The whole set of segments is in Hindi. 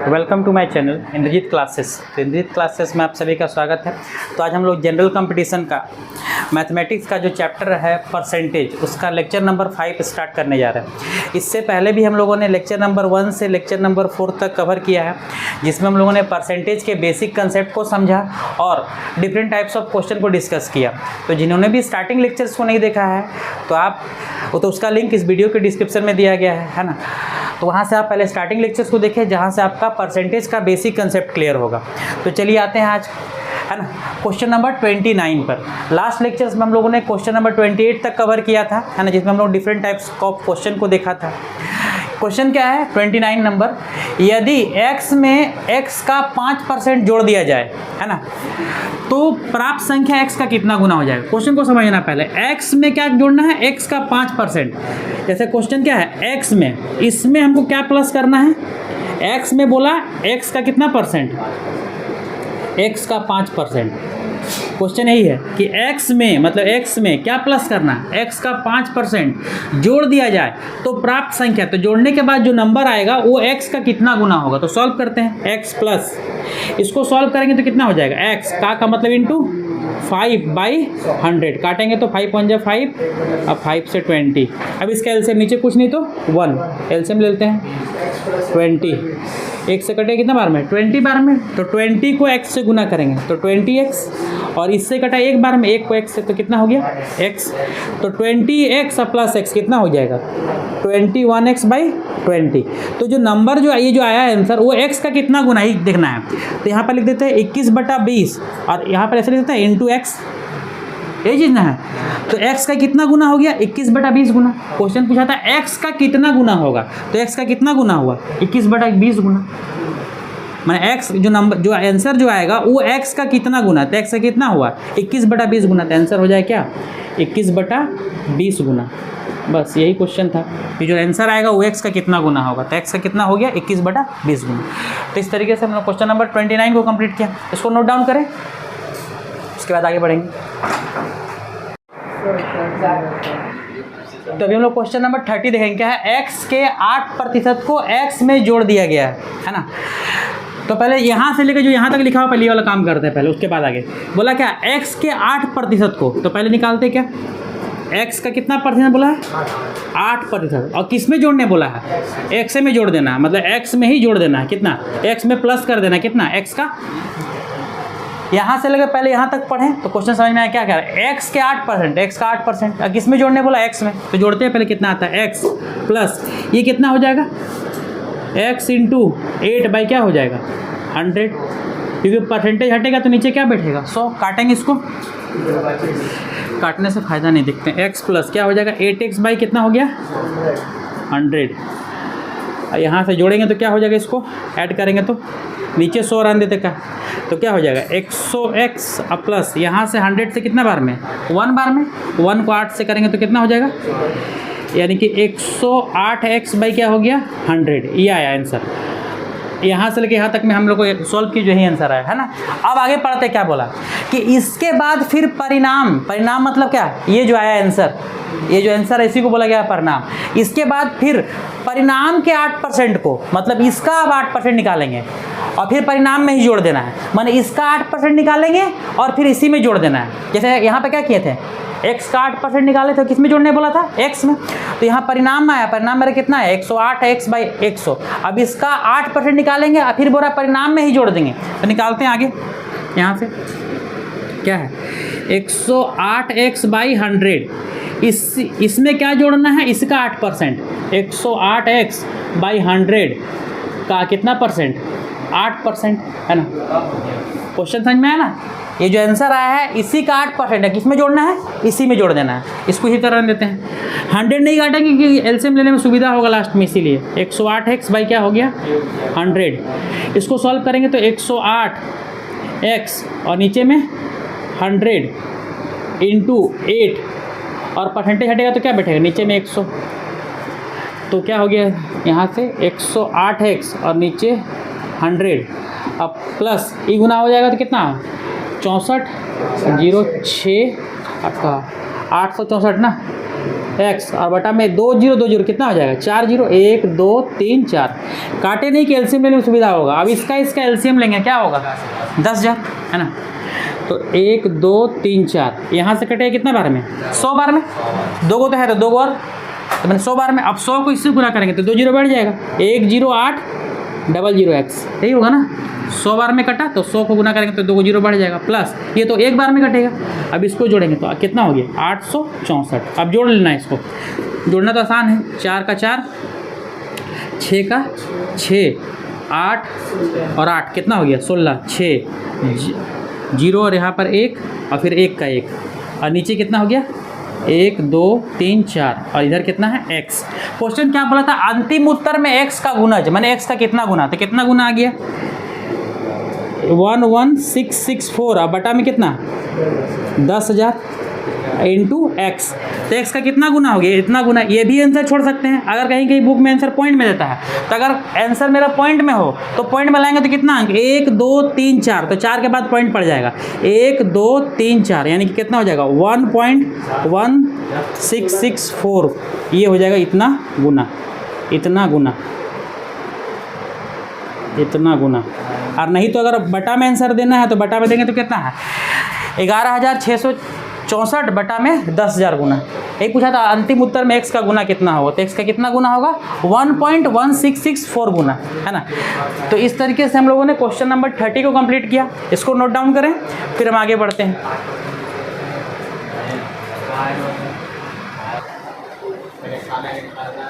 Welcome to my channel Indrajeet classes. तो इंद्रजीत क्लासेस में आप सभी का स्वागत है। तो आज हम लोग जनरल कंपटीशन का मैथमेटिक्स का जो चैप्टर है परसेंटेज, उसका लेक्चर नंबर 5 स्टार्ट करने जा रहे हैं। इससे पहले भी हम लोगों ने लेक्चर नंबर 1 से लेक्चर नंबर 4 तक कवर किया है, जिसमें हम लोगों ने परसेंटेज के बेसिक कंसेप्ट को समझा और डिफरेंट टाइप्स ऑफ क्वेश्चन को डिस्कस किया। तो जिन्होंने भी स्टार्टिंग लेक्चर्स को नहीं देखा है तो उसका लिंक इस वीडियो के डिस्क्रिप्शन में दिया गया है ना। तो वहाँ से आप पहले स्टार्टिंग लेक्चर्स को देखें, जहाँ से आपका परसेंटेज का बेसिक कंसेप्ट क्लियर होगा। तो चलिए आते हैं आज, है ना, क्वेश्चन नंबर 29 पर। लास्ट लेक्चर्स में हम लोगों ने क्वेश्चन नंबर 28 तक कवर किया था, है ना, जिसमें हम लोग डिफरेंट टाइप्स ऑफ क्वेश्चन को देखा था। क्वेश्चन क्या है 29 नंबर, यदि x में x का 5% जोड़ दिया जाए, है ना, तो प्राप्त संख्या x का कितना गुना हो जाएगा। क्वेश्चन को समझना पहले, x में क्या जोड़ना है, x का 5%। जैसे क्वेश्चन क्या है x में, इसमें हमको क्या प्लस करना है, x में बोला x का कितना परसेंट, x का 5%। क्वेश्चन यही है कि x में मतलब x में क्या प्लस करना है, x का 5% जोड़ दिया जाए तो प्राप्त संख्या, तो जोड़ने के बाद जो नंबर आएगा वो x का कितना गुना होगा। तो सॉल्व करते हैं, x प्लस, इसको सॉल्व करेंगे तो कितना हो जाएगा, x का मतलब इंटू 5/100, काटेंगे तो 5 × 5, अब 5 से 20, अब इसका एलसीएम नीचे कुछ नहीं तो 1, एलसीएम ले लेते हैं 20, एक से कटे कितना बार में, 20 बार में, तो 20 को x से गुना करेंगे तो 20x, और इससे कटा एक बार में, एक को x से, तो कितना हो गया x, तो 20x प्लस x कितना हो जाएगा 21x/20। तो जो नंबर जो ये जो आया है आंसर, वो x का कितना गुना ही देखना है। तो यहाँ पर लिख देते हैं 21/20, और यहाँ पर ऐसे लिख देते हैं इंटू x, यही चीज़ ना है। तो x का कितना गुना हो गया, 21/20 गुना। क्वेश्चन पूछा था x का कितना गुना होगा, तो x का कितना गुना हुआ, 21/20 गुना। मैंने x जो नंबर जो आंसर जो आएगा वो x का कितना गुना, तो x का कितना हुआ 21/20 गुना, तो आंसर हो जाए क्या 21/20 गुना। बस यही क्वेश्चन था कि जो आंसर आएगा वो x का कितना गुना होगा, तो x का कितना हो गया 21/20 गुना। तो इस तरीके से हमने क्वेश्चन नंबर 29 को कंप्लीट किया। इसको नोट डाउन करें, उसके बाद आगे बढ़ेंगे। तो अभी हम लोग क्वेश्चन नंबर 30 देखेंगे। क्या है, x के 8% को x में जोड़ दिया गया है ना। तो पहले यहाँ से लेकर जो यहाँ तक लिखा हुआ पहले वाला काम करते हैं पहले, उसके बाद आगे बोला क्या x के 8% को, तो पहले निकालते क्या, x का कितना परसेंट बोला है 8%, और किस में जोड़ने बोला है, x में जोड़ देना है, मतलब x में ही जोड़ देना है, कितना x में प्लस कर देना है, कितना x का। यहाँ से लेकर पहले यहाँ तक पढ़ें तो क्वेश्चन समझ में आया क्या कह रहा है, x के 8%, x का 8%, और किस में जोड़ने बोला x में, तो जोड़ते हैं पहले कितना आता है x प्लस, ये कितना हो जाएगा x इंटू 8 बाई क्या हो जाएगा 100, क्योंकि परसेंटेज हटेगा तो नीचे क्या बैठेगा 100, काटेंगे इसको, काटने से फ़ायदा नहीं दिखते। x प्लस क्या हो जाएगा 8x बाई कितना हो गया 100, यहाँ से जोड़ेंगे तो क्या हो जाएगा, इसको ऐड करेंगे तो नीचे 100 रहने देते का, तो क्या हो जाएगा 100x प्लस, यहाँ से 100 से कितना बार में 1 बार में, 1 को 8 से करेंगे तो कितना हो जाएगा, यानी कि 108x बाई क्या हो गया 100, ये आया आंसर। यहाँ से लेके यहाँ तक में हम लोग को सॉल्व की जो ही आंसर आया, है ना। अब आगे पढ़ते क्या बोला कि इसके बाद फिर परिणाम, परिणाम मतलब क्या, ये जो आया आंसर, ये जो आंसर है इसी को बोला गया परिणाम। इसके बाद फिर परिणाम के 8% को, मतलब इसका अब 8% निकालेंगे और फिर परिणाम में ही जोड़ देना है, माने इसका 8% निकालेंगे और फिर इसी में जोड़ देना है। जैसे यहाँ पे क्या किए थे, x का 8% निकाले थे, किस में जोड़ने बोला था x में, तो यहाँ परिणाम में आया, परिणाम मेरा कितना है 108x/100, अब इसका 8% निकालेंगे और फिर बोला परिणाम में ही जोड़ देंगे। तो निकालते हैं आगे, यहाँ से क्या है 108x/100, इसमें क्या जोड़ना है, इसका 8%, 108x/100 का कितना परसेंट 8%, है ना। क्वेश्चन समझ में आया ना, ये जो आंसर आया है इसी का 8% है, किस में जोड़ना है, इसी में जोड़ देना है। इसको इसी तरह देते हैं, 100 नहीं काटेंगे क्योंकि एलसीएम लेने में सुविधा होगा लास्ट में, इसीलिए 108x बाई क्या हो गया 100, इसको सॉल्व करेंगे तो 108x और नीचे में 100 इंटू 8, और परसेंटेज हटेगा तो क्या बैठेगा नीचे में 100, तो क्या हो गया यहाँ से 108x और नीचे 100, अब प्लस ई गुना हो जाएगा तो कितना 64 06 864 ना, एक्स और बटा में 2 0 2 0 कितना हो जाएगा 4 0 1 2 3 4। काटे नहीं कि एलसीएम लेने में सुविधा होगा। अब इसका एलसीएम लेंगे क्या होगा 10,000 है ना। तो 1 2 3 4 यहाँ से कटेगा कितना बार में 100 बार में, 2 को तो है तो 2 और तो मैंने 100 बार में। अब 100 को इससे गुना करेंगे तो 2 0 बढ़ जाएगा 1 0 8 00 x यही होगा ना। 100 बार में कटा तो 100 को गुना करेंगे तो 2 को 0 बढ़ जाएगा प्लस ये तो एक बार में कटेगा। अब इसको जोड़ेंगे तो कितना हो गया 864। अब जोड़ लेना है इसको, जोड़ना तो आसान है। 4 का 4 6 का 6 8 और 8 कितना हो गया 16 6 0 और यहाँ पर 1 और फिर 1 का 1 और नीचे कितना हो गया 1 2 3 4 और इधर कितना है x। क्वेश्चन क्या बोला था अंतिम उत्तर में x का गुणज मैंने x का कितना गुना, तो कितना गुना आ गया 11664 और बटा में कितना 10,000 इंटू एक्स। तो एक्स का कितना गुना हो गया इतना गुना। ये भी आंसर छोड़ सकते हैं अगर कहीं कहीं बुक में आंसर पॉइंट में देता है। तो अगर आंसर मेरा पॉइंट में हो तो पॉइंट में लाएंगे तो कितना अंक 1 2 3 4 तो 4 के बाद पॉइंट पड़ जाएगा 1 2 3 4 यानी कि कितना हो जाएगा 1.1664 ये हो जाएगा इतना गुना इतना गुना इतना गुना। और नहीं तो अगर बटा में आंसर देना है तो बटा में देंगे तो कितना है 11,664 बटा में 10,000 गुना। यही पूछा था अंतिम उत्तर में x का गुना कितना होगा, तो x का कितना गुना होगा 1.1664 गुना है ना। तो इस तरीके से हम लोगों ने क्वेश्चन नंबर 30 को कंप्लीट किया। इसको नोट डाउन करें फिर हम आगे बढ़ते हैं।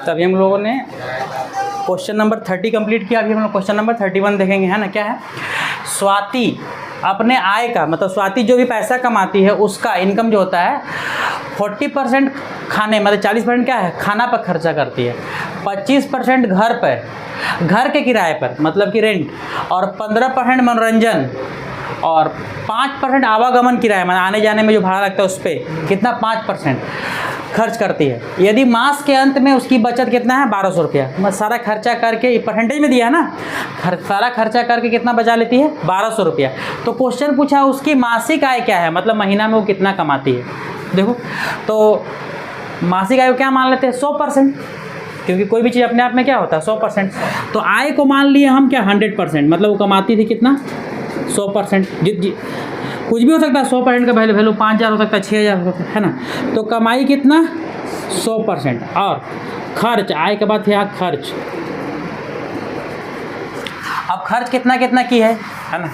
तभी हम लोगों ने क्वेश्चन नंबर 30 कंप्लीट किया। अभी हम लोग क्वेश्चन नंबर 31 देखेंगे है ना। क्या है स्वाति अपने आय का मतलब स्वाति जो भी पैसा कमाती है उसका इनकम जो होता है 40% खाने मतलब 40% क्या है खाना पर खर्चा करती है, 25% घर पर घर के किराए पर मतलब कि रेंट और 15% मनोरंजन और 5% आवागमन किराया मतलब आने जाने में जो भाड़ा लगता है उस पर कितना 5% खर्च करती है। यदि मास के अंत में उसकी बचत कितना है 1200 रुपया। सारा खर्चा करके परसेंटेज में दिया है ना, सारा खर्चा करके कितना बचा लेती है 1200 रुपया। तो क्वेश्चन पूछा उसकी मासिक आय क्या है मतलब महीना में वो कितना कमाती है। देखो तो मासिक आय को क्या मान लेते हैं 100%, क्योंकि कोई भी चीज़ अपने आप में क्या होता है 100%। तो आय को मान लिए हम क्या 100% मतलब वो कमाती थी कितना 100%। कुछ भी हो सकता है 100% का वैल्यू 5,000 हो सकता है 6,000 हो सकता है ना। तो कमाई कितना 100% और खर्च आय के बाद यहाँ खर्च। अब खर्च कितना कितना की है ना।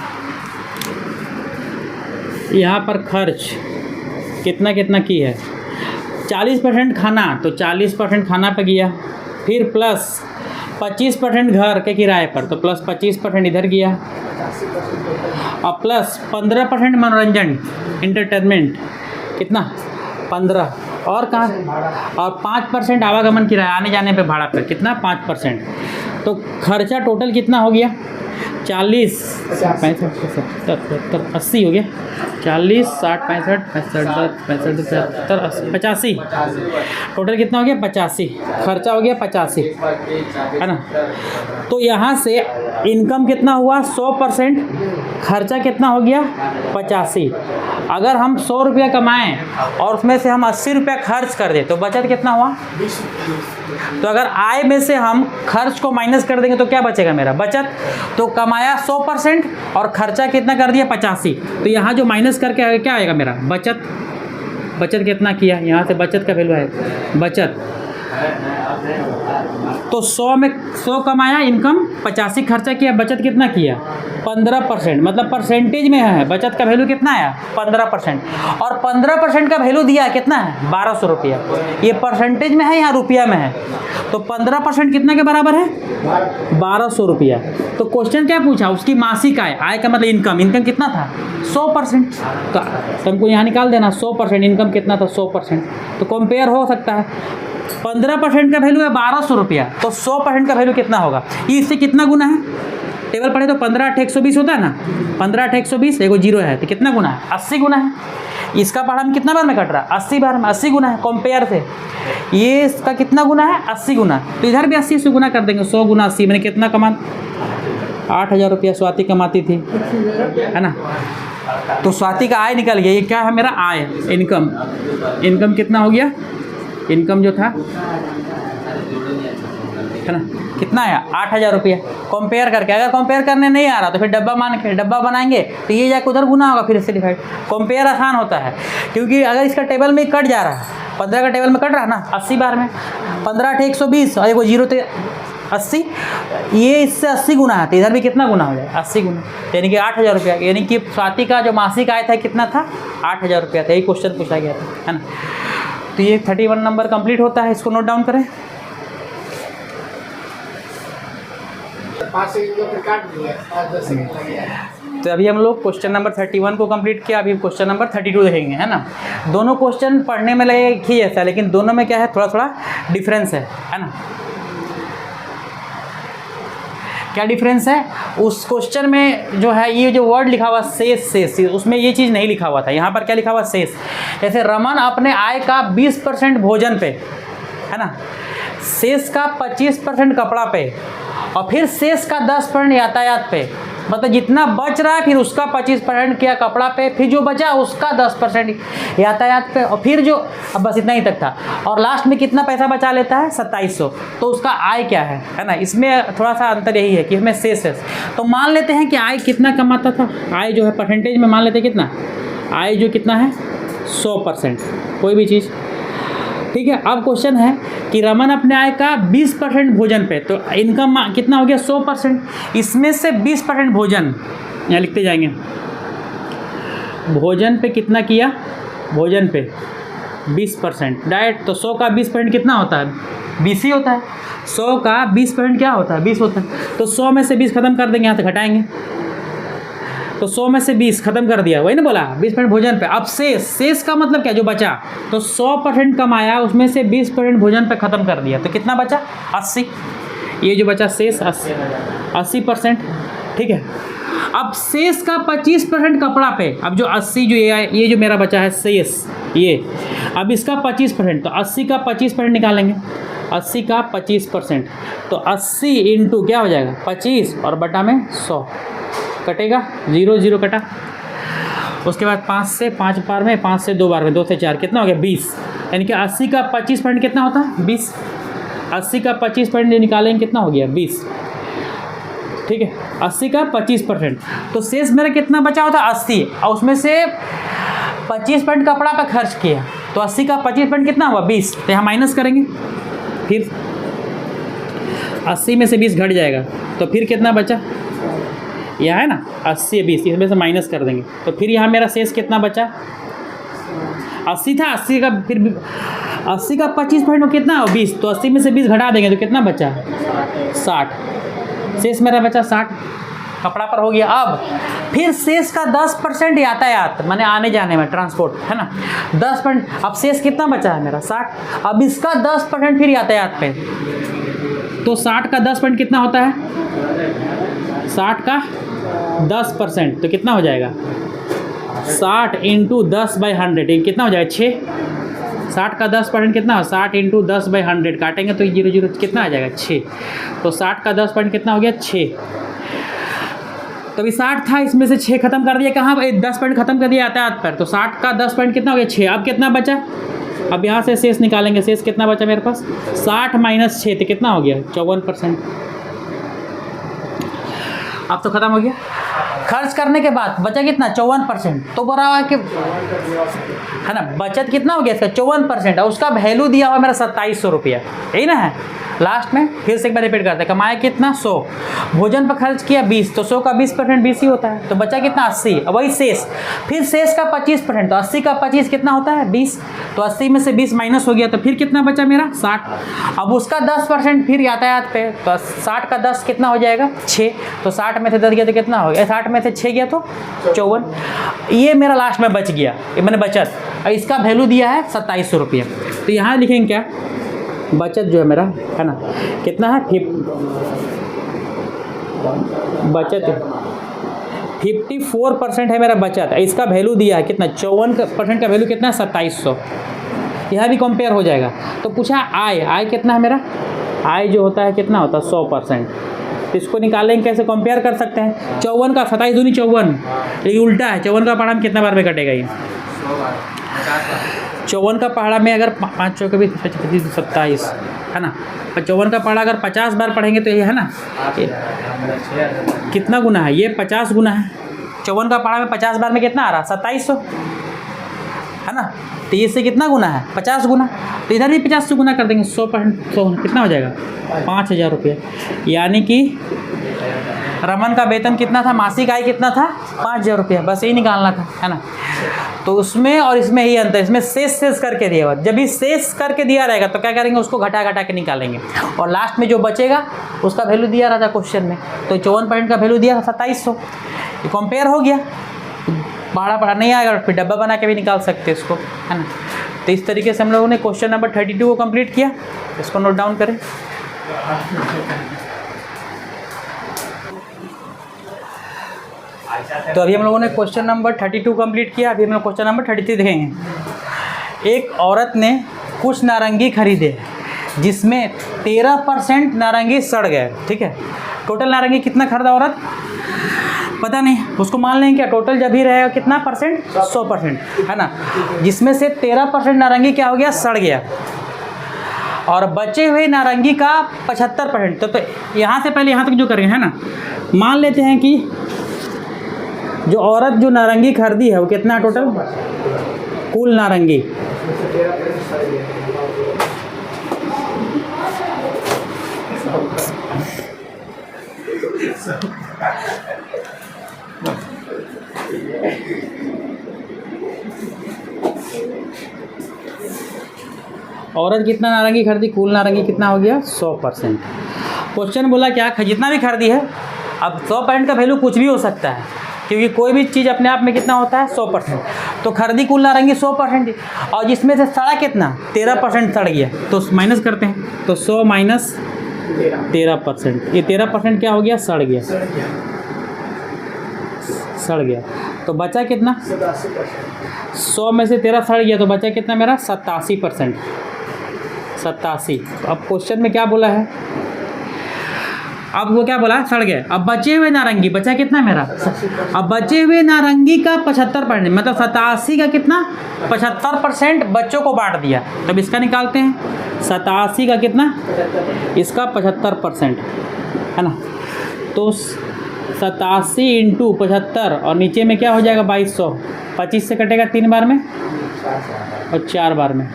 यहाँ पर खर्च कितना कितना की है 40% खाना तो 40% खाना पे गया, फिर प्लस 25% घर के किराए पर तो प्लस 25% इधर गया और प्लस 15% मनोरंजन इंटरटेनमेंट कितना 15 और कहाँ और 5% आवागमन किराया आने जाने पे भाड़ा पर कितना 5%। तो खर्चा टोटल कितना हो गया 40 65 70 80 हो गया 40 60 65 65 65 85 टोटल कितना हो गया 85 खर्चा हो गया 85 है ना। तो यहाँ से इनकम कितना हुआ 100% खर्चा कितना हो गया 85। अगर हम 100 रुपया कमाएं और उसमें से हम 80 रुपया खर्च कर दें तो बचत कितना हुआ। तो अगर आय में से हम खर्च को माइनस कर देंगे तो क्या बचेगा मेरा बचत। तो कमाया 100% और खर्चा कितना कर दिया 85। तो यहाँ जो माइनस करके क्या आएगा मेरा बचत। बचत कितना किया यहाँ से बचत का वैल्यू है बचत। तो 100 में 100 कमाया इनकम 85 खर्चा किया बचत कितना किया 15% मतलब परसेंटेज में है बचत का वैल्यू कितना आया 15% और 15% का वैल्यू दिया कितना है 1200 रुपया। ये परसेंटेज में है या रुपया में है तो 15% कितना के बराबर है 1200 रुपया। तो क्वेश्चन क्या पूछा उसकी मासिक आय आय का मतलब इनकम कितना था 100%। तो हमको यहाँ निकाल देना 100% इनकम कितना था 100%। तो कंपेयर हो सकता है 15% का वैल्यू है 1200 रुपया तो 100% का वैल्यू कितना होगा। ये इससे कितना गुना है टेबल पढ़े तो 15 8 120 होता है ना 15 8 120 एगो जीरो है तो कितना गुना है 80 गुना है। इसका पढ़ा में कितना बार में कट रहा है 80 बार में 80 गुना है कंपेयर से। ये इसका कितना गुना है 80 गुना तो इधर भी 80 से गुना कर देंगे 100 गुना 80 मैंने कितना कमा 8,000 रुपया स्वाति कमाती थी है ना। तो स्वाति का आय निकल गया। ये क्या है मेरा आय इनकम कितना हो गया इनकम जो था है ना कितना आया 8,000 रुपया। कंपेयर करके, अगर कंपेयर करने नहीं आ रहा तो फिर डब्बा मान के डब्बा बनाएंगे तो ये जाके उधर गुना होगा, फिर इससे डिवाइड। कंपेयर आसान होता है क्योंकि अगर इसका टेबल में कट जा रहा है, 15 का टेबल में कट रहा है ना 80 बार में, 15 × 120 और एक जीरो तो 80, ये इससे 80 गुना है तो इधर भी कितना गुना हो जाएगा 80 गुना, यानी कि 8,000 रुपया। यानी कि स्वाति का जो मासिक आय था कितना था 8,000 रुपया था। यही क्वेश्चन पूछा गया था, है ना। तो ये 31 नंबर कंप्लीट होता है, इसको नोट डाउन करें। तो अभी हम लोग क्वेश्चन नंबर 31 को कंप्लीट किया, अभी क्वेश्चन नंबर 32 देखेंगे, है ना। दोनों क्वेश्चन पढ़ने में लगे ही ऐसा, लेकिन दोनों में क्या है थोड़ा थोड़ा डिफरेंस है ना। क्या डिफरेंस है? उस क्वेश्चन में जो है ये जो वर्ड लिखा हुआ शेष, उसमें ये चीज़ नहीं लिखा हुआ था। यहाँ पर क्या लिखा हुआ शेष। जैसे रमन अपने आय का 20% भोजन पे, है ना, शेष का 25% कपड़ा पे और फिर शेष का 10% यातायात पे। मतलब जितना बच रहा है फिर उसका 25% किया कपड़ा पे, फिर जो बचा उसका 10% यातायात पे, और फिर जो अब बस इतना ही तक था। और लास्ट में कितना पैसा बचा लेता है 2700। तो उसका आय क्या है ना। इसमें थोड़ा सा अंतर यही है कि इसमें शेष है। तो मान लेते हैं कि आय कितना कमाता था, आय जो है परसेंटेज में मान लेते हैं कितना, आय जो कितना है 100%, कोई भी चीज़, ठीक है। अब क्वेश्चन है कि रमन अपने आय का 20% भोजन पे, तो इनकम कितना हो गया 100%, इसमें से 20% भोजन, यहाँ लिखते जाएंगे भोजन पे कितना किया, भोजन पे 20% डाइट, तो 100 का 20% कितना होता है 20 ही होता है। 100 का 20% क्या होता है 20 होता है। तो 100 में से 20 खत्म कर देंगे, यहाँ से घटाएंगे, तो 100 में से 20 खत्म कर दिया, वही ना बोला 20% भोजन पे। अब शेष का मतलब क्या, जो बचा, तो 100% कमाया उसमें से 20% भोजन पे खत्म कर दिया, तो कितना बचा 80। ये जो बचा शेष 80%, ठीक है। अब शेष का 25% कपड़ा पे, अब जो 80 जो ये जो मेरा बचा है शेष, ये अब इसका 25%, तो 80 का 25% निकालेंगे, 80 का 25%, तो 80 इंटू क्या हो जाएगा 25 और बटा में 100 कटेगा, 0 0 कटा। उसके बाद 5 से 5 बार में, 5 से 2 बार में, 2 से 4, कितना हो गया 20। यानी कि 80 का 25% कितना होता है 20। 80 का 25% निकालेंगे कितना हो गया 20, ठीक है। 80 का 25%, तो शेष मेरा कितना बचा होता है 80, और उसमें से 25% कपड़ा पे खर्च किया, तो 80 का 25% कितना हुआ 20। तो यहाँ माइनस करेंगे, फिर 80 में से 20 घट जाएगा, तो फिर कितना बचा, यह है ना 80 20, इसमें से माइनस कर देंगे, तो फिर यहाँ मेरा शेष कितना बचा 80 था, 80 का फिर 80 का 25% कितना हो 20, तो 80 में से 20 घटा देंगे तो कितना बचा 60। शेष मेरा बचा 60 कपड़ा पर हो गया। अब फिर शेष का 10% यातायात, माने आने जाने में ट्रांसपोर्ट, है ना 10%। अब शेष कितना बचा है मेरा 60। अब इसका 10% फिर यातायात पे, तो 60 का 10% कितना होता है 60 का 10%, तो कितना हो जाएगा 60 इंटू 10/100, ये कितना हो जाएगा 6। 60 का 10% कितना हो 60 इंटू 10/100, काटेंगे तो 0 0 कितना आ जाएगा 6। तो 60 का 10% कितना हो गया 6। तो अभी 60 था, इसमें से 6 खत्म कर दिया, कहाँ 10% खत्म कर दिया यातायात पर, तो 60 का 10% कितना हो गया 6। अब कितना बचा, अब यहाँ से शेष निकालेंगे, शेष कितना बचा मेरे पास 60 माइनस 6, तो कितना हो गया 54%। अब तो खत्म हो गया। खर्च करने के बाद बचा कितना 54%, तो बोला हुआ कि है ना बचत कितना हो गया इसका 54%, और उसका वैल्यू दिया हुआ मेरा 2700 रुपया, यही ना है। लास्ट में फिर से एक बार रिपीट करते हैं, कमाया कितना 100, भोजन पर खर्च किया 20, तो 100 का 20% 20 ही होता है, तो बचा कितना 80। अब वही शेष, फिर शेष का 25%, तो 80 का 25 कितना होता है 20, तो 80 में से 20 माइनस हो गया, तो फिर कितना बचा मेरा 60। अब उसका 10% फिर यातायात पे, तो 60 का 10 कितना हो जाएगा 6, तो 60 में से 10 गया तो कितना हो गया, 60 में से 6 गया तो 54। ये मेरा लास्ट में बच गया, ये मैंने बचत, और इसका वैल्यू दिया है 2700 रुपया। तो यहाँ लिखेंगे क्या, बचत जो है मेरा है ना कितना है बचत 54% है मेरा बचत, इसका वैल्यू दिया है कितना 54% का वैल्यू कितना है 2700। यह भी कंपेयर हो जाएगा। तो पूछा आय कितना है मेरा, आय जो होता है कितना होता है 100%, तो इसको निकालेंगे कैसे, कंपेयर कर सकते हैं 54 का 27 दूनी 54, ये उल्टा है, 54 का पढ़ा कितना बार में कटेगा ये 54 का पहाड़ा में अगर 5 चौके भी 27 है ना, 54 का पहाड़ा अगर 50 बार पढ़ेंगे तो ये है ना, कितना गुना है, ये 50 गुना है। 54 का पहाड़ा में 50 बार में कितना आ रहा, 2700 है ना। तो ये से कितना गुना है, 50 गुना। तो इधर भी 50 से गुना कर देंगे, 100% कितना हो जाएगा, 5000 रुपये। यानी कि रमन का वेतन कितना था, मासिक आय कितना था, 5000 रुपये। बस यही निकालना था, है ना। तो उसमें और इसमें ही अंतर, इसमें शेष करके दिया हुआ। जब भी शेष करके दिया रहेगा तो क्या करेंगे, उसको घटा के निकालेंगे, और लास्ट में जो बचेगा उसका वैल्यू दिया रहा था क्वेश्चन में। तो 54% का वैल्यू दिया था 2700, ये कंपेयर हो गया। पढ़ा नहीं आएगा फिर डब्बा बना के भी निकाल सकते हैं इसको, है ना। तो इस तरीके से हम लोगों ने क्वेश्चन नंबर 32 को कंप्लीट किया। इसको नोट डाउन करें। तो अभी हम लोगों ने क्वेश्चन नंबर 32 कंप्लीट किया। अभी हम लोग क्वेश्चन नंबर 33 देखेंगे। एक औरत ने कुछ नारंगी खरीदे जिसमें 13% नारंगी सड़ गए, ठीक है। टोटल नारंगी कितना खरीदा औरत, पता नहीं, उसको मान लेंगे क्या, टोटल जब ही रहेगा कितना परसेंट, 100%, है ना। जिसमें से 13% नारंगी क्या हो गया, सड़ गया, और बचे हुए नारंगी का 75%। तो यहाँ से पहले यहाँ तक जो करेंगे, है ना, मान लेते हैं कि जो औरत जो नारंगी खरीदी है वो कितना टोटल, कुल नारंगी, औरत कितना नारंगी खरीदी, कुल नारंगी कितना हो गया, 100%। क्वेश्चन बोला क्या, जितना भी खरीदी है। अब 100% का वैल्यू कुछ भी हो सकता है, क्योंकि कोई भी चीज़ अपने आप में कितना होता है, 100%। तो खरीदी कुल नारंगी 100%, और जिसमें से सड़ा कितना, 13% सड़ गया। तो माइनस करते हैं, तो 100 माइनस 13%, ये 13% क्या हो गया, सड़ गया, सड़ गया। तो बचा कितना, 100 में से 13 सड़ गया, तो बचा कितना मेरा, 87%, 87। अब क्वेश्चन में क्या बोला है, अब वो क्या बोला, सड़ गए। अब बचे हुए नारंगी, बचा कितना मेरा, अब बचे हुए नारंगी का 75%, मतलब 87 का कितना, 75% बच्चों को बांट दिया। तब इसका निकालते हैं, 87 का कितना, इसका 75%, है ना। तो 87 इंटू 75, और नीचे में क्या हो जाएगा, 2200। 25 से कटेगा 3 बार में और 4 बार में,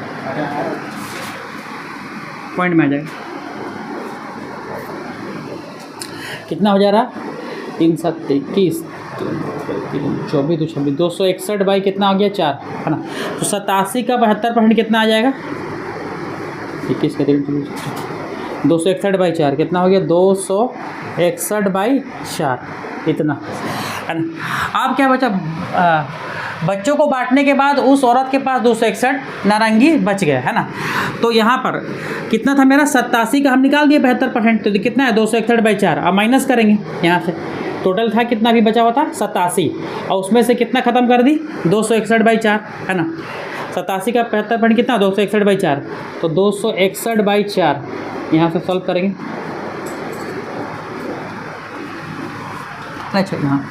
पॉइंट में आ जाएगा। कितना हो जा रहा, 3 7 21, 24 26, 261 बाई कितना हो गया, 4, है ना। तो 87 का 75% कितना आ जाएगा, 21 का 261 बाई 4 कितना हो गया, 261 बाई 4, इतना, है ना। अब क्या बचा, बच्चों को बांटने के बाद उस औरत के पास 261 नारंगी बच गए, है ना। तो यहाँ पर कितना था मेरा, 87 का हम निकाल दिए 75%, तो कितना है, 261 बाई 4। अब माइनस करेंगे यहाँ से, टोटल था कितना भी बचा हुआ था, 87, और उसमें से कितना ख़त्म कर दी, 261 बाई 4, है ना। 87 का 75% कितना, 261 बाई 4, तो 261 बाई 4 यहाँ से सॉल्व करेंगे। अच्छा, हाँ,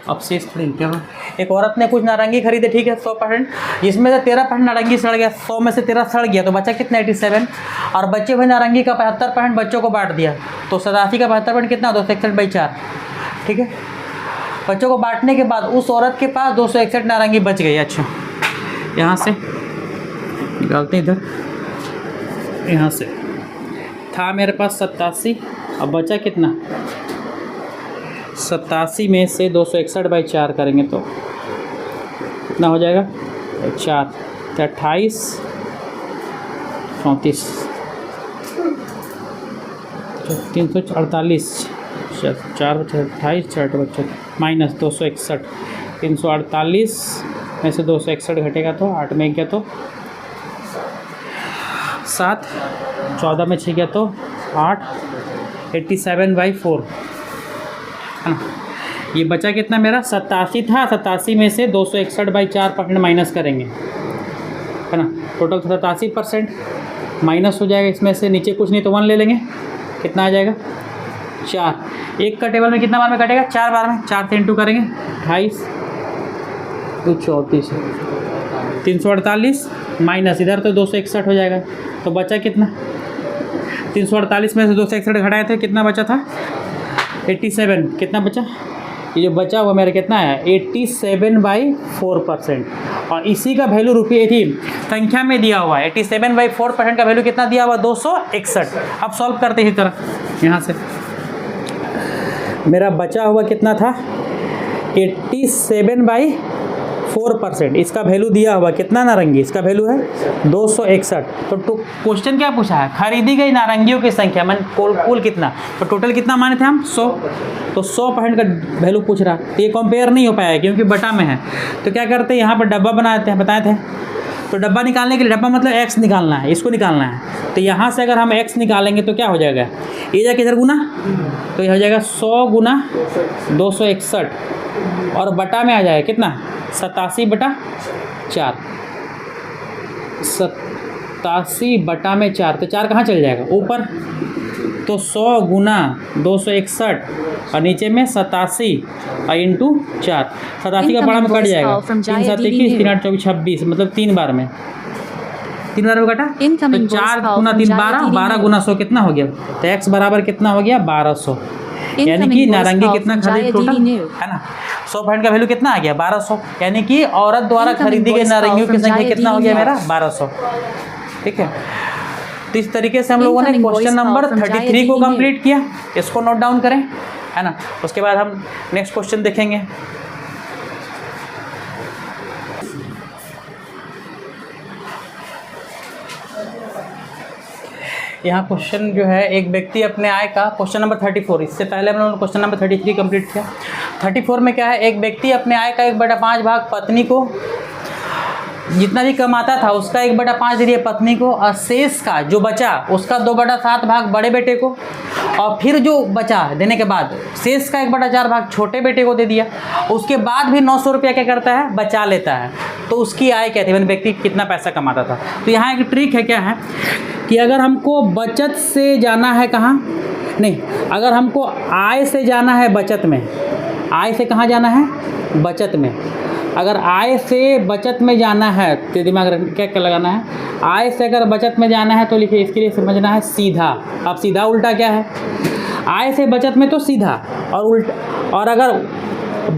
अब शेष थोड़ी क्या, एक औरत ने कुछ नारंगी खरीदे, ठीक है, 100%, जिसमें से 13% नारंगी सड़ गया, 100 में से 13 सड़ गया, तो बचा कितना, 87, और बचे हुए नारंगी का 75% बच्चों को बांट दिया। तो 87 का 75% कितना, 261 बाई 4, ठीक है। बच्चों को बांटने के बाद उस औरत के पास 261 नारंगी बच गई। अच्छा, यहाँ से निकालते हैं, इधर यहाँ से था मेरे पास 87, अब बचा कितना, 87 में से 261 बाई 4 करेंगे तो कितना हो जाएगा, 4, 28, 34, 348, 4 28, 4 माइनस 261, 348 में से 261 घटेगा तो 8 में गया तो 7, 14 में 6 गया तो 8, 87 बाई 4, है ना। ये बचा कितना मेरा, 87 था, 87 में से 261 बाई 4% माइनस करेंगे, है ना। टोटल 87% माइनस हो जाएगा, इसमें से नीचे कुछ नहीं तो 1 ले लेंगे, कितना आ जाएगा, 4। एक का टेबल में कितना बार में कटेगा, 4 बार में, 4 से इंटू करेंगे, 28, तो 34 348 माइनस इधर तो 261 हो जाएगा, तो बचा कितना? 348 में से 261 घटाए थे, कितना बचा था? 87। कितना बचा? ये जो बचा हुआ मेरा कितना है? 87/4%। और इसी का वैल्यू रुपये थी संख्या में दिया हुआ है। 87/4% का वैल्यू कितना दिया हुआ? 261। अब सॉल्व करते ही तरह यहाँ से मेरा बचा हुआ कितना था? 87/4%। इसका वैल्यू दिया हुआ कितना नारंगी? इसका वैल्यू है 261। तो क्वेश्चन क्या पूछा है? खरीदी गई नारंगियों की संख्या मान कुल कितना, तो टोटल कितना माने थे हम? 100। तो 100% का वैल्यू पूछ रहा, तो ये कंपेयर नहीं हो पाया क्योंकि बटा में है। तो क्या करते हैं, यहाँ पर डब्बा बनाते हैं, बताए थे। तो डब्बा निकालने के लिए, डब्बा मतलब x निकालना है, इसको निकालना है। तो यहाँ से अगर हम x निकालेंगे तो क्या हो जाएगा? ये जाके इधर गुना, तो ये हो जाएगा 100 गुना 261 और बटा में आ जाएगा कितना? 87/4। 87/4, तो 4 कहाँ चल जाएगा? ऊपर। तो 100 गुना 261 और नीचे में 87 और इंटू 4। 87 का बड़ा में कट जाएगा, 3 7 21 3 8 24 26, मतलब 3 बार में 3 बार में कटा। तो 4 गुना 3 12, 12 गुना 100 कितना हो गया? तो x बराबर कितना हो गया? 1200। यानी कि नारंगी कितना खरीद टोटल है ना? 100% का वैल्यू कितना आ गया? 1200। यानी कि औरत द्वारा खरीदी गई नारंगियों की संख्या कितना हो गया मेरा? 1200। ठीक है। तो इस तरीके से हम लोगों ने क्वेश्चन नंबर 33 को कंप्लीट किया। इसको नोट डाउन करें, है ना? उसके बाद हम नेक्स्ट क्वेश्चन देखेंगे। यहाँ क्वेश्चन जो है, एक व्यक्ति अपने आय का, क्वेश्चन नंबर 34, इससे पहले हम लोगों ने क्वेश्चन नंबर 33 कंप्लीट किया। 34 में क्या है? एक व्यक्ति अपने आय का 1/5 भाग पत्नी को, जितना भी कमाता था उसका 1/5 दे दिया पत्नी को, और शेष का जो बचा उसका 2/7 भाग बड़े बेटे को, और फिर जो बचा देने के बाद शेष का 1/4 भाग छोटे बेटे को दे दिया। उसके बाद भी 900 रुपया क्या करता है? बचा लेता है। तो उसकी आय क्या थी? मैंने व्यक्ति कितना पैसा कमाता था। तो यहाँ एक ट्रिक है, क्या है कि अगर हमको बचत से जाना है, कहाँ नहीं, अगर हमको आय से जाना है बचत में, आय से कहाँ जाना है? बचत में। अगर आय से बचत में जाना है तो दिमाग क्या क्या लगाना है? आय से अगर बचत में जाना है तो लिखिए, इसके लिए समझना है सीधा। अब सीधा उल्टा क्या है? आय से बचत में तो सीधा, और उल्टा, और अगर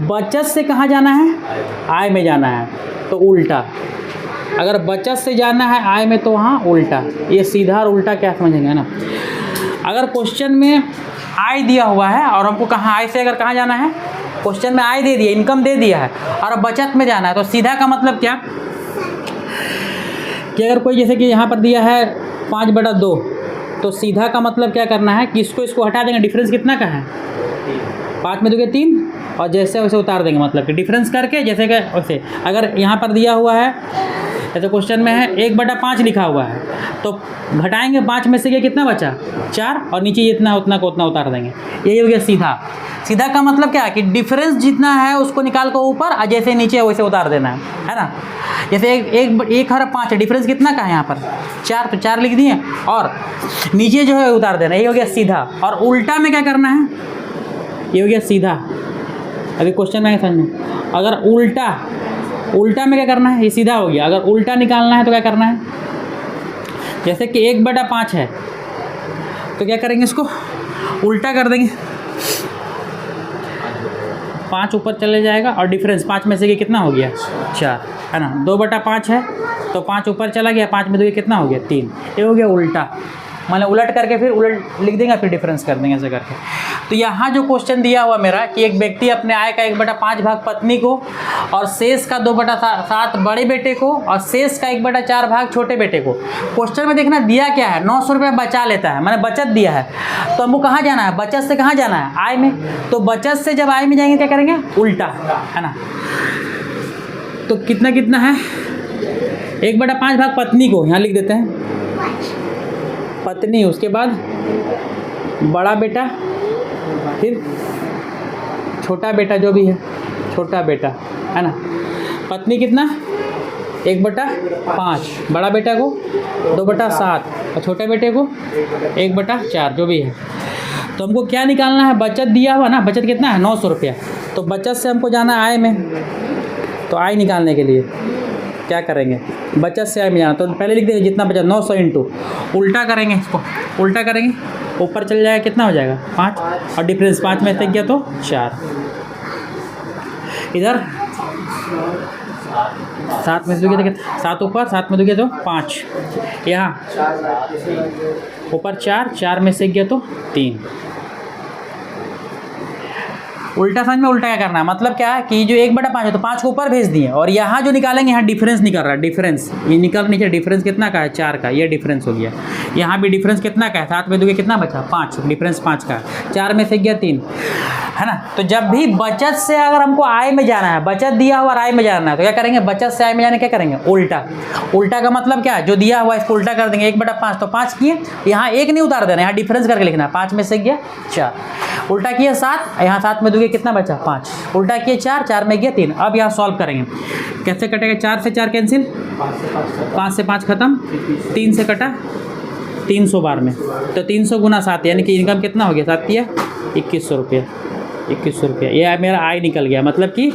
बचत से कहाँ जाना है? आय में जाना है तो उल्टा। अगर बचत से जाना है आय में तो वहाँ उल्टा। ये सीधा और उल्टा क्या समझेंगे ना? अगर क्वेश्चन में आय दिया हुआ है और हमको कहाँ, आय से अगर कहाँ जाना है? क्वेश्चन में आय दे दिया, इनकम दे दिया है, और बचत में जाना है, तो सीधा का मतलब क्या कि अगर कोई जैसे कि यहाँ पर दिया है 5/2, तो सीधा का मतलब क्या करना है कि इसको हटा देंगे। डिफरेंस कितना का है? 5 में 2 3, और जैसे वैसे उतार देंगे, मतलब कि डिफरेंस करके जैसे कि वैसे। अगर यहाँ पर दिया हुआ है, जैसे क्वेश्चन में है 1/5 लिखा हुआ है, तो घटाएंगे 5 में से ये कितना बचा? 4, और नीचे इतना उतना को उतना उतार देंगे। यही हो गया सीधा। सीधा का मतलब क्या है कि डिफरेंस जितना है उसको निकाल कर ऊपर, और जैसे नीचे वैसे उतार देना है ना? जैसे 1 और 5 है, डिफरेंस कितना का है यहाँ पर? 4, तो 4 लिख दिए, और नीचे जो है उतार देना। यही हो गया सीधा। और उल्टा में क्या करना है? ये हो गया सीधा। अभी क्वेश्चन में समझ में, अगर उल्टा में क्या करना है? ये सीधा हो गया। अगर उल्टा निकालना है तो क्या करना है? जैसे कि 1/5 है, तो क्या करेंगे? इसको उल्टा कर देंगे, 5 ऊपर चले जाएगा, और डिफरेंस 5 में से ये कितना हो गया? 4, है ना? 2/5 है तो 5 ऊपर चला गया, 5 में 2 कितना हो गया? 3। ये हो गया उल्टा। मतलब उलट करके फिर उलट लिख देंगे, फिर डिफरेंस कर देंगे ऐसे करके। तो यहाँ जो क्वेश्चन दिया हुआ मेरा कि एक व्यक्ति अपने आय का 1/5 भाग पत्नी को, और शेष का 2/7 बड़े बेटे को, और शेष का 1/4 भाग छोटे बेटे को। क्वेश्चन में देखना दिया क्या है? 900 रुपया बचा लेता है, मैंने बचत दिया है। तो हमको कहाँ जाना है? बचत से कहाँ जाना है? आय में। तो बचत से जब आय में जाएंगे क्या करेंगे? उल्टा, है ना? तो कितना कितना है? 1/5 भाग पत्नी को यहाँ लिख देते हैं, पत्नी, उसके बाद बड़ा बेटा, फिर छोटा बेटा, जो भी है छोटा बेटा, है ना? पत्नी कितना? 1/5, बड़ा बेटा को 2/7, और छोटे बेटे को 1/4, जो भी है। तो हमको क्या निकालना है? बचत दिया हुआ ना, बचत कितना है? 900 रुपया। तो बचत से हमको जाना आय में, तो आई निकालने के लिए क्या करेंगे, बचत से आई में जाना, तो पहले लिख देंगे जितना बचा 900 इंटू, उल्टा करेंगे इसको, उल्टा करेंगे, ऊपर चल जाएगा, कितना हो जाएगा 5, और डिफरेंस 5 में से गया तो 4, इधर 7 में से दोगे तो 7 ऊपर, 7 में दोगे तो 5, यहाँ ऊपर 4 में से गया तो 3। उल्टा समझ में, उल्टा क्या करना है, मतलब क्या है कि जो 1/5 है तो 5 को ऊपर भेज दिए, और यहाँ जो निकालेंगे यहाँ डिफरेंस निकल रहा है, डिफरेंस ये निकल नीचे, डिफरेंस कितना का है 4 का, ये डिफरेंस हो गया। यहाँ भी डिफरेंस कितना का है, 7 में दोगे कितना बचा 5, डिफरेंस 5 का है, 4 में से गया 3, है ना। तो जब भी बचत से अगर हमको आय में जाना है, बचत दिया हुआ आय में जाना है, तो क्या करेंगे, बचत से आय में जाने क्या करेंगे, उल्टा। उल्टा का मतलब क्या है, जो दिया हुआ है इसको उल्टा कर देंगे, 1/5 तो 5 किए, यहाँ 1 नहीं उतार देना, यहाँ डिफरेंस करके लिखना है, 5 में से गया 4, उल्टा किए 7, यहाँ 7 में दोगे कितना बचा 5, उल्टा किए 4 में गया 3। अब यहाँ सॉल्व करेंगे, कैसे कटेगा, 4 से 4 कैंसिल, 5 से 5 खत्म, 3 से कटा 300 बार में, तो 300 गुना 7 यानी कि इनकम कितना हो गया, 7 किया 2100 रुपया, 2100 रुपया, ये मेरा आय निकल गया। मतलब कि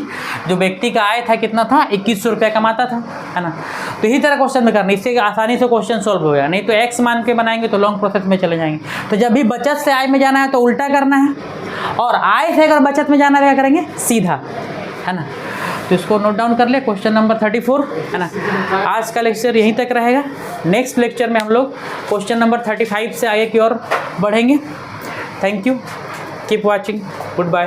जो व्यक्ति का आय था कितना था, 2100 रुपया कमाता था, है ना। तो इसी तरह क्वेश्चन में करना, इससे आसानी से क्वेश्चन सॉल्व हो गया, नहीं तो एक्स मान के बनाएंगे तो लॉन्ग प्रोसेस में चले जाएंगे। तो जब भी बचत से आय में जाना है तो उल्टा करना है, और आय से अगर बचत में जाना है क्या करेंगे, सीधा, है ना। तो इसको नोट डाउन कर ले, क्वेश्चन नंबर 34, है ना। आज का लेक्चर यहीं तक रहेगा, नेक्स्ट लेक्चर में हम लोग क्वेश्चन नंबर 35 से आगे की ओर बढ़ेंगे। Thank you, keep watching, good bye.